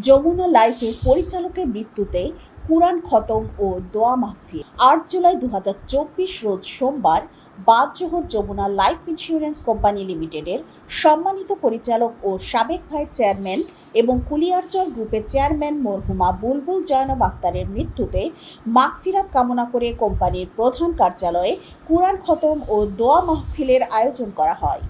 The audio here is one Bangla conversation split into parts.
যমুনা লাইফের পরিচালকের মৃত্যুতে কুরআন খতম ও দোয়া মাহফিল। ৮ জুলাই ২০২৪ রোজ সোমবার বাদ-জোহর যমুনা লাইফ ইন্স্যুরেন্স কোম্পানি লিমিটেডের সম্মানিত পরিচালক ও সাবেক ভাইস চেয়ারম্যান এবং কুলিয়ারচর গ্রুপের চেয়ারম্যান মরহুমা বুলবুল জয়নব আক্তারের মৃত্যুতে মাগফিরাত কামনা করে কোম্পানির প্রধান কার্যালয়ে কুরআন খতম ও দোয়া মাহফিলের আয়োজন করা হয়।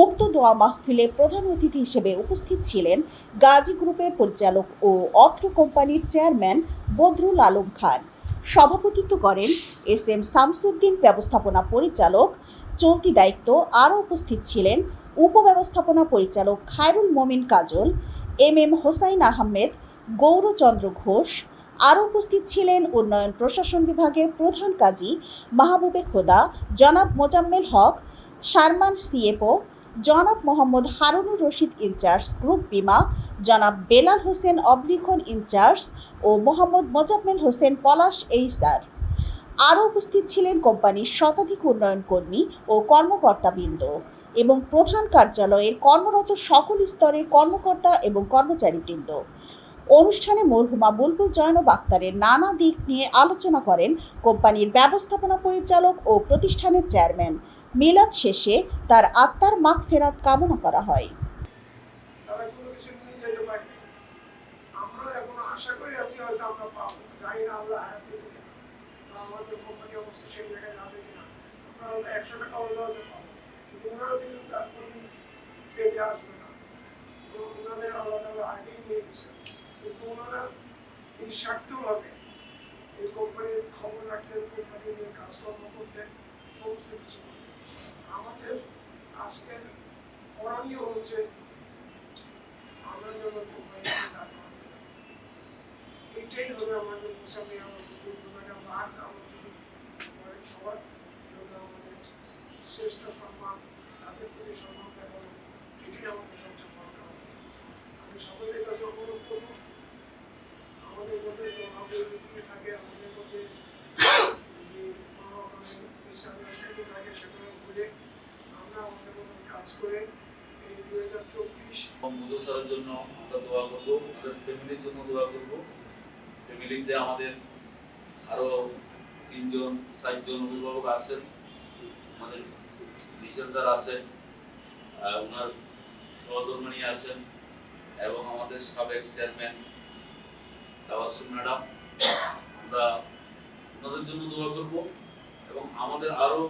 উক্ত দোয়া মাহফিলে প্রধান অতিথি হিসেবে উপস্থিত ছিলেন গাজী গ্রুপের পরিচালক ও অত্র কোম্পানির চেয়ারম্যান বদরুল আলম খান। সভাপতিত্ব করেন এস.এম. শামসুদ্দিন ব্যবস্থাপনা পরিচালক। চলতি দায়িত্ব আরও উপস্থিত ছিলেন উপব্যবস্থাপনা পরিচালক খায়রুল মমিন কাজল, এম.এম. হোসাইন আহমেদ, গৌরচন্দ্র ঘোষ। আরও উপস্থিত ছিলেন উন্নয়ন প্রশাসন বিভাগের প্রধান কাজী মাহবুবে খোদা, জনাব মোজাম্মেল হক, শারমান সিএফও, জনাব মোহাম্মদ হারুনুর রশিদ ইনচার্জ গ্রুপ বিমা, জনাব বেলাল হোসেন অবলিখন ইনচার্জ ও মোহাম্মদ মোজাম্মেল হোসেন পলাশ এইসার। আরও উপস্থিত ছিলেন কোম্পানির শতাধিক উন্নয়ন কর্মী ও কর্মকর্তাবৃন্দ এবং প্রধান কার্যালয়ের কর্মরত সকল স্তরের কর্মকর্তা এবং কর্মচারীবৃন্দ। অনুষ্ঠানে মরহুমা বুলবুল জয়নব আক্তারের নানা দিক নিয়ে আলোচনা করেন কোম্পানির ব্যবস্থাপনা পরিচালক ও প্রতিষ্ঠানের চেয়ারম্যান। মিলাদ শেষে তার আত্মার মাগফিরাত কামনা করা হয়। নিঃস্বার্থভাবে এই কোম্পানির খবর রাখতেন, কোম্পানি নিয়ে কাজকর্ম করতেন, সমস্ত কিছু করতেন। আমাদের আজকের করণীয় হচ্ছে আমরা যেন কোম্পানিকে দাঁড় করাতে পারি। এইটাই হবে আমাদের মুসাফি আমরা আর কারো যদি সবার জন্য আমাদের শ্রেষ্ঠ সম্মান, তাদের প্রতি সম্মান দেখানো, এটাই আমাদের সবচেয়ে বড় কাজ। আমি সকলের কাছে অনুরোধ করব, আমাদের মধ্যে থাকে, আমাদের মধ্যে যে কোনো রকমের মিসআন্ডারস্ট্যান্ডিং থাকে সেগুলো ভুলে আমরা আমাদের মতো কাজ করে এই 2024 মুজুর স্যারের জন্য আমরা দোয়া করবো, আমাদের ফ্যামিলির জন্য দোয়া করবো। ফ্যামিলিতে আমাদের আরো 3-4জন অভিভাবক আছেন, আমাদের ডিসেল স্যার আছেন, ওনার সহধর্মিণী আছেন এবং আমাদের সাবেক চেয়ারম্যান তাওয়াসুম ম্যাডাম। আমরা ওনাদের জন্য দোয়া করব এবং আমাদের আরো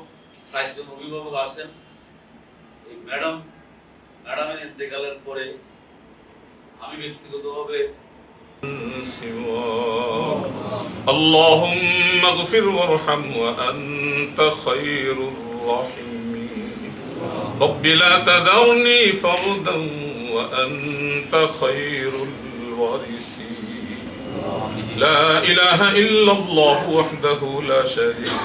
60জন অভিভাবক আছেন। এই ম্যাডামের ইন্তেকালের পরে আমি ব্যক্তিগতভাবে اللهم اغفر وارحم وأنت خير الراحمين رب لا تذرني فردا وأنت خير الوارثين لا إله إلا الله وحده لا شريك